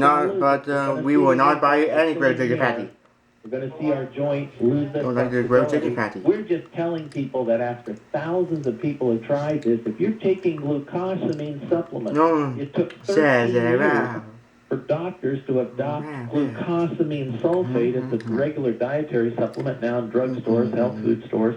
not, but we will not buy any grilled chicken patty. We're going to see our joints lose their like the grilled chicken patty. We're just telling people that after thousands of people have tried this, if you're taking glucosamine supplements, it took 13 years for doctors to adopt glucosamine sulfate as a regular dietary supplement now in drugstores, health food stores.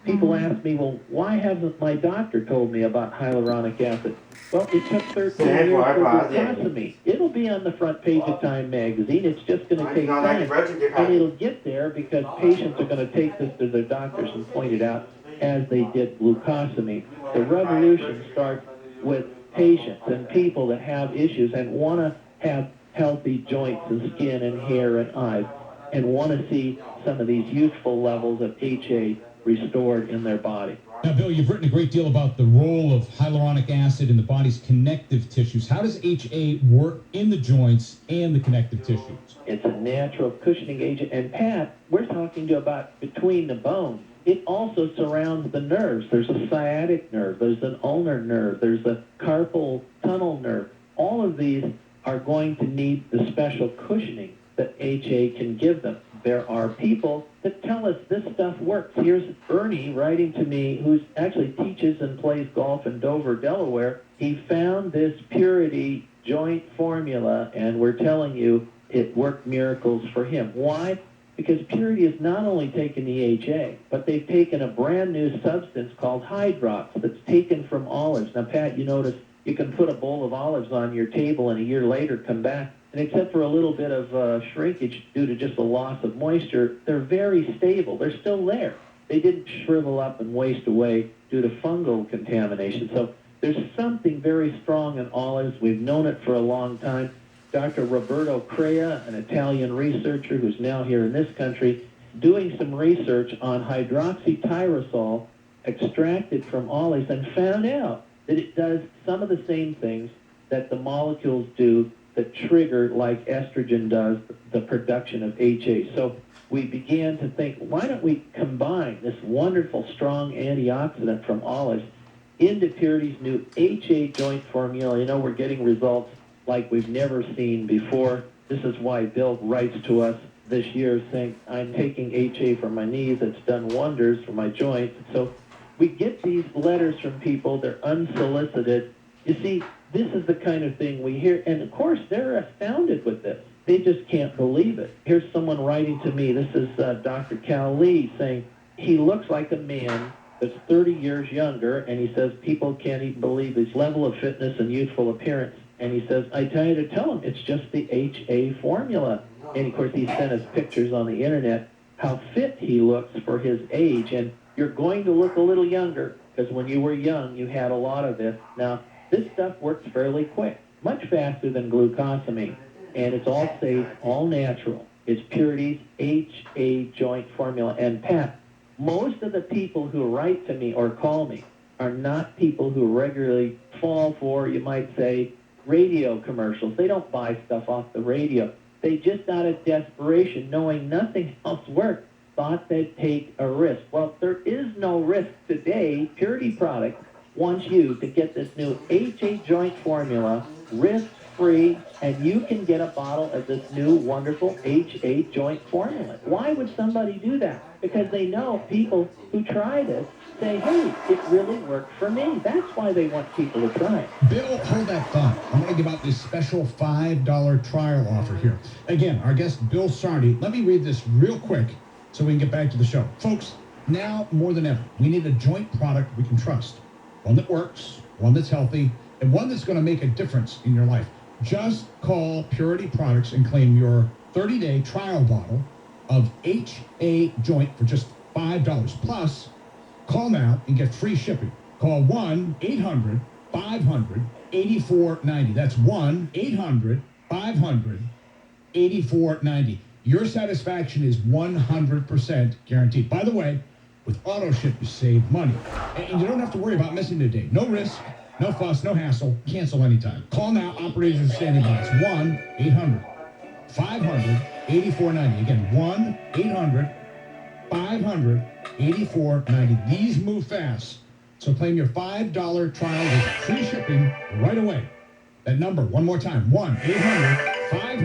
People ask me, well, why hasn't my doctor told me about hyaluronic acid? Well, it took 13 years for glucosamine. It'll be on the front page of Time magazine. It's just going to take time. And it'll get there because patients are going to take this to their doctors and point it out as they did glucosamine. The revolution starts with patients and people that have issues and want to have healthy joints and skin and hair and eyes and want to see some of these youthful levels of HA restored in their body. Now, Bill, you've written a great deal about the role of hyaluronic acid in the body's connective tissues. How does HA work in the joints and the connective tissues? It's a natural cushioning agent. And Pat, we're talking to about between the bones. It also surrounds the nerves. There's a sciatic nerve. There's an ulnar nerve. There's a carpal tunnel nerve. All of these are going to need the special cushioning that HA can give them. There are people that tell us this stuff works. Here's Ernie writing to me, who actually teaches and plays golf in Dover, Delaware. He found this Purity joint formula, and we're telling you it worked miracles for him. Why? Because Purity has not only taken the HA, but they've taken a brand new substance called Hydrox that's taken from olives. Now, Pat, you notice you can put a bowl of olives on your table and a year later come back, and except for a little bit of shrinkage due to just a loss of moisture, they're very stable. They're still there. They didn't shrivel up and waste away due to fungal contamination. So there's something very strong in olives. We've known it for a long time. Dr. Roberto Crea, an Italian researcher who's now here in this country, doing some research on hydroxytyrosol extracted from olives and found out that it does some of the same things that the molecules do that trigger, like estrogen does, the production of HA. So we began to think, why don't we combine this wonderful, strong antioxidant from olives into Purity's new HA joint formula? You know, we're getting results like we've never seen before. This is why Bill writes to us this year saying, I'm taking HA for my knees. It's done wonders for my joints. So we get these letters from people. They're unsolicited. You see, this is the kind of thing we hear, and of course, they're astounded with this. They just can't believe it. Here's someone writing to me. This is Dr. Cal Lee saying, he looks like a man that's 30 years younger, and he says people can't even believe his level of fitness and youthful appearance. And he says, I tell you to tell him, it's just the HA formula. And of course, he sent us pictures on the internet how fit he looks for his age. And you're going to look a little younger, because when you were young, you had a lot of this. Now, this stuff works fairly quick, much faster than glucosamine, and it's all safe, all natural. It's Purity's HA joint formula. And Pat, most of the people who write to me or call me are not people who regularly fall for, you might say, radio commercials. They don't buy stuff off the radio. They just out of desperation, knowing nothing else works, thought they'd take a risk. Well, there is no risk today. Purity product wants you to get this new HA joint formula risk-free, and you can get a bottle of this new wonderful HA joint formula. Why would somebody do that? Because they know people who try this say, hey, it really worked for me. That's why they want people to try it. Bill, hold that thought. I'm going to give out this special $5 trial offer here. Again, our guest, Bill Sardi. Let me read this real quick so we can get back to the show. Folks, now more than ever, we need a joint product we can trust. One that works, one that's healthy, and one that's going to make a difference in your life. Just call Purity Products and claim your 30-day trial bottle of HA joint for just $5. Plus, call now and get free shipping. Call 1-800-500-8490. That's 1-800-500-8490. Your satisfaction is 100% guaranteed. By the way, with auto ship, you save money. And you don't have to worry about missing a day. No risk, no fuss, no hassle. Cancel anytime. Call now. Operators are standing by. It's 1-800-500-8490. Again, 1-800-500-8490. These move fast. So claim your $5 trial with free shipping right away. That number, one more time, 1-800-500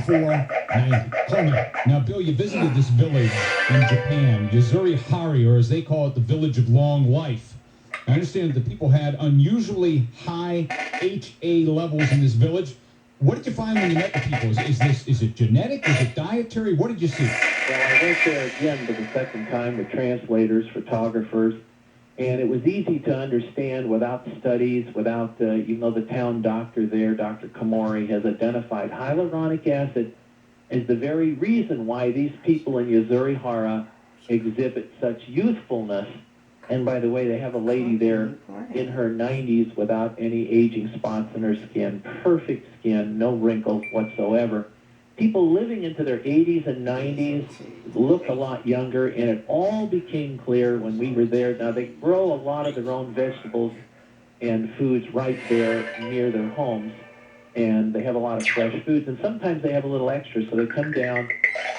$24.90. Call now. Now, Bill, you visited this village in Japan, Yuzuri-Hari, or as they call it, the Village of Long Life. I understand that the people had unusually high HA levels in this village. What did you find when you met the people? Is it genetic? Is it dietary? What did you see? Well, I went there again for the second time with translators, photographers, and it was easy to understand without studies, without, the town doctor there, Dr. Komori, has identified hyaluronic acid as the very reason why these people in Yuzuri-Hara exhibit such youthfulness. And by the way, they have a lady there in her 90s without any aging spots in her skin, perfect skin, no wrinkles whatsoever. People living into their 80s and 90s look a lot younger, and it all became clear when we were there. Now, they grow a lot of their own vegetables and foods right there near their homes, and they have a lot of fresh foods, and sometimes they have a little extra, so they come down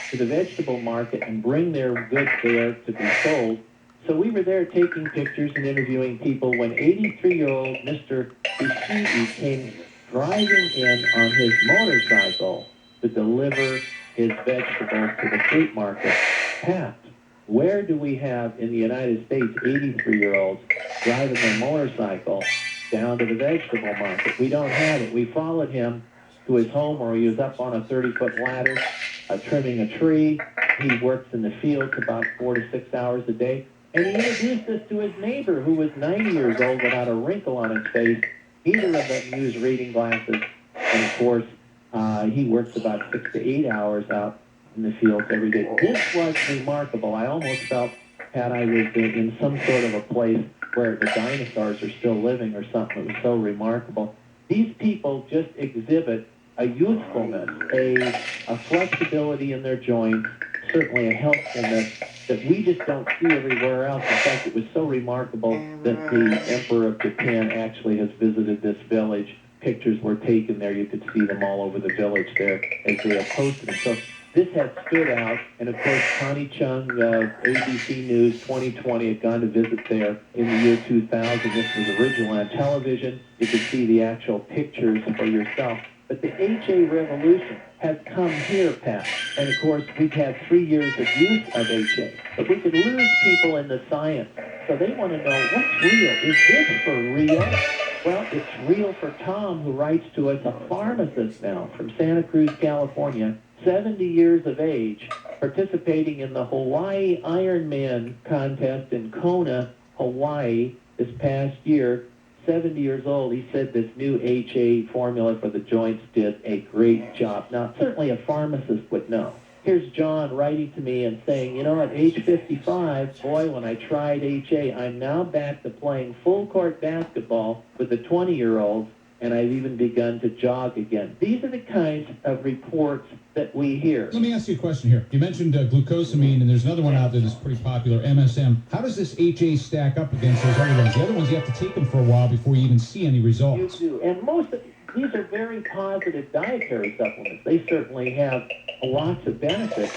to the vegetable market and bring their goods there to be sold. So we were there taking pictures and interviewing people when 83-year-old Mr. Ishii came driving in on his motorcycle to deliver his vegetables to the fruit market. Pat, where do we have in the United States 83-year-olds driving their motorcycle down to the vegetable market? We don't have it. We followed him to his home where he was up on a 30-foot ladder trimming a tree. He works in the fields about 4 to 6 hours a day. And he introduced us to his neighbor, who was 90 years old without a wrinkle on his face. Neither of them used reading glasses. And, of course, he works about 6 to 8 hours out in the fields every day. This was remarkable. I almost felt, Pat, I was in some sort of a place where the dinosaurs are still living or something. It was so remarkable. These people just exhibit a youthfulness, a flexibility in their joints, certainly a healthfulness that we just don't see everywhere else. In fact, it was so remarkable that the Emperor of Japan actually has visited this village. Pictures were taken there. You could see them all over the village there as they have posted them. So this had stood out, and of course, Connie Chung of ABC News 2020 had gone to visit there in the year 2000. This was original on television. You could see the actual pictures for yourself. But the HA revolution has come here, Pat. And of course, we've had 3 years of use of HA. But we could lose people in the science. So they want to know, what's real? Is this for real? Well, it's real for Tom, who writes to us, a pharmacist now from Santa Cruz, California, 70 years of age, participating in the Hawaii Ironman contest in Kona, Hawaii, this past year. 70 years old, he said this new HA formula for the joints did a great job. Now, certainly a pharmacist would know. Here's John writing to me and saying, at age 55, boy, when I tried HA, I'm now back to playing full-court basketball with the 20-year-olds, and I've even begun to jog again. These are the kinds of reports that we hear. Let me ask you a question here. You mentioned glucosamine, and there's another one out there that's pretty popular, MSM. How does this HA stack up against those other ones? The other ones, you have to take them for a while before you even see any results. You do. And most of these are very positive dietary supplements. They certainly have lots of benefits.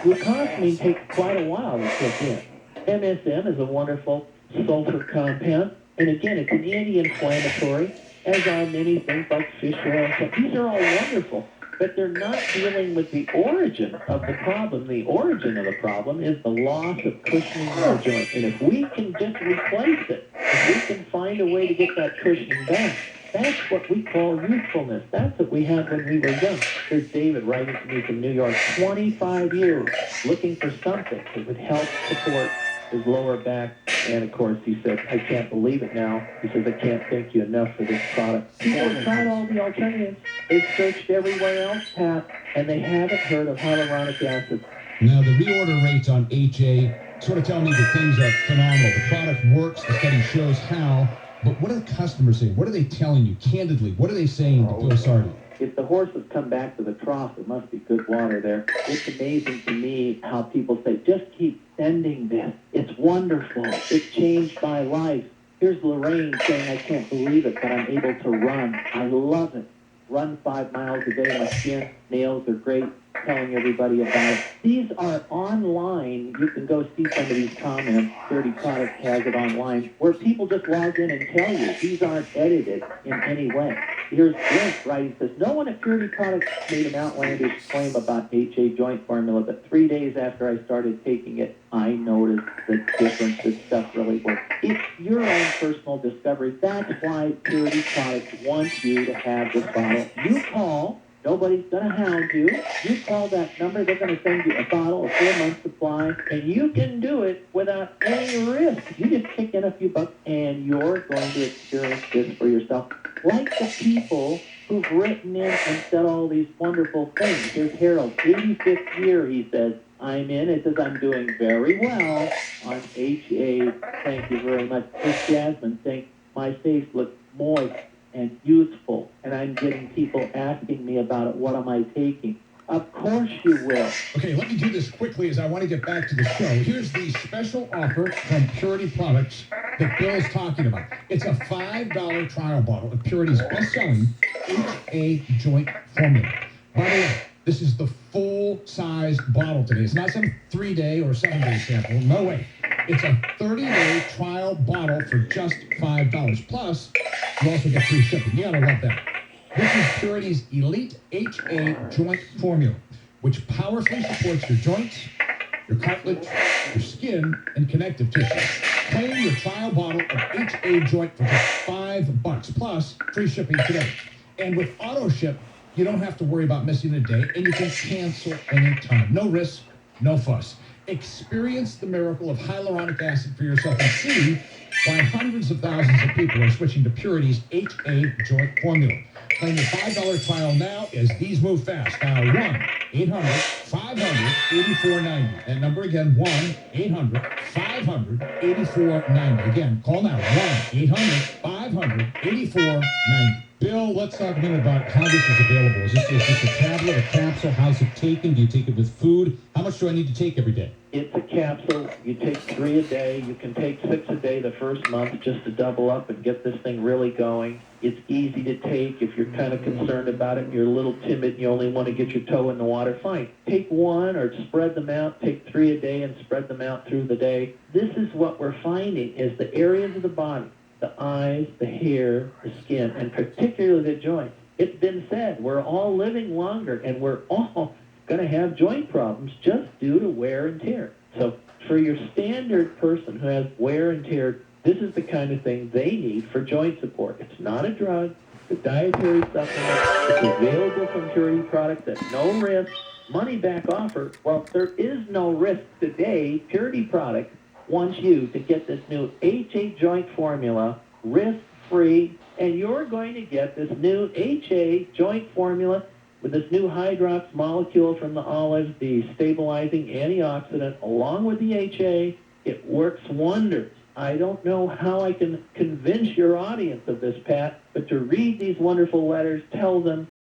Glucosamine takes quite a while to kick in. MSM is a wonderful sulfur compound, and again, it's an anti-inflammatory, as are many things like fish oil. So these are all wonderful, but they're not dealing with the origin of the problem. The origin of the problem is the loss of cushioning in the joint. And if we can just replace it, if we can find a way to get that cushioning back, that's what we call youthfulness. That's what we had when we were young. There's David writing to me from New York, 25 years, looking for something that would help support his lower back. And of course, he said, I can't believe it now. He says, I can't thank you enough for this product. People have tried all the alternatives. They've searched everywhere else, Pat, and they haven't heard of hyaluronic acid. Now, the reorder rates on HA sort of tell me that things are phenomenal. The product works, the study shows how, but what are the customers saying? What are they telling you, candidly? What are they saying to Bill Sardi? If the horses come back to the trough, there must be good water there. It's amazing to me how people say, just keep sending this. It's wonderful. It changed my life. Here's Lorraine saying, I can't believe it, but I'm able to run. I love it. Run 5 miles a day. My skin, nails are great. Telling everybody about it. These are online. You can go see some of these comments. 30 Products has it online, where people just log in and tell you. These aren't edited in any way. Here's Brent writing, says, no one at Purity Products made an outlandish claim about HA joint formula, but 3 days after I started taking it, I noticed the difference. This stuff really works. It's your own personal discovery. That's why Purity Products wants you to have this bottle. You call. Nobody's going to hound you. You call that number, they're going to send you a bottle, a 4-month supply, and you can do it without any risk. You just kick in a few bucks, and you're going to experience this for yourself. Like the people who've written in and said all these wonderful things. Here's Harold, 85th year, he says, I'm in. It says I'm doing very well on HA. Thank you very much. Here's Jasmine saying, my face looks moist and youthful, and I'm getting people asking me about it. What am I taking? Of course you will. Okay, let me do this quickly as I want to get back to the show. Here's the special offer from Purity Products that Bill's talking about. It's a $5 trial bottle of Purity's best-selling HA joint formula. By the way, this is the full-size bottle today. It's not some 3-day or 7-day sample. No way. It's a 30-day trial bottle for just $5. Plus, you also get free shipping. You gotta love that. This is Purity's Elite HA Joint Formula, which powerfully supports your joints, your cartilage, your skin, and connective tissue. Claim your trial bottle of HA Joint for just $5, plus free shipping today. And with auto ship, you don't have to worry about missing a day, and you can cancel anytime. No risk, no fuss. Experience the miracle of hyaluronic acid for yourself and see why hundreds of thousands of people are switching to Purity's HA Joint Formula. Claim your $5 trial now as these move fast. Dial 1-800-500-8490. That number again, 1-800-500-8490. Again, call now, 1-800-500-8490. Bill, let's talk a minute about how this is available. Is this a tablet, a capsule? How's it taken? Do you take it with food? How much do I need to take every day? It's a capsule. You take 3 a day. You can take 6 a day the first month just to double up and get this thing really going. It's easy to take. If you're kind of concerned about it and you're a little timid and you only want to get your toe in the water, fine. Take 1 or spread them out. Take 3 a day and spread them out through the day. This is what we're finding is the areas of the body, the eyes, the hair, the skin, and particularly the joints. It's been said we're all living longer and we're all going to have joint problems just due to wear and tear. So for your standard person who has wear and tear, this is the kind of thing they need for joint support. It's not a drug. It's a dietary supplement. It's available from Purity Products at no risk. Money back offer. Well, there is no risk today. Purity Products wants you to get this new HA joint formula risk-free, and you're going to get this new HA joint formula with this new hydrox molecule from the olives, the stabilizing antioxidant, along with the HA. It works wonders. I don't know how I can convince your audience of this, Pat, but to read these wonderful letters, tell them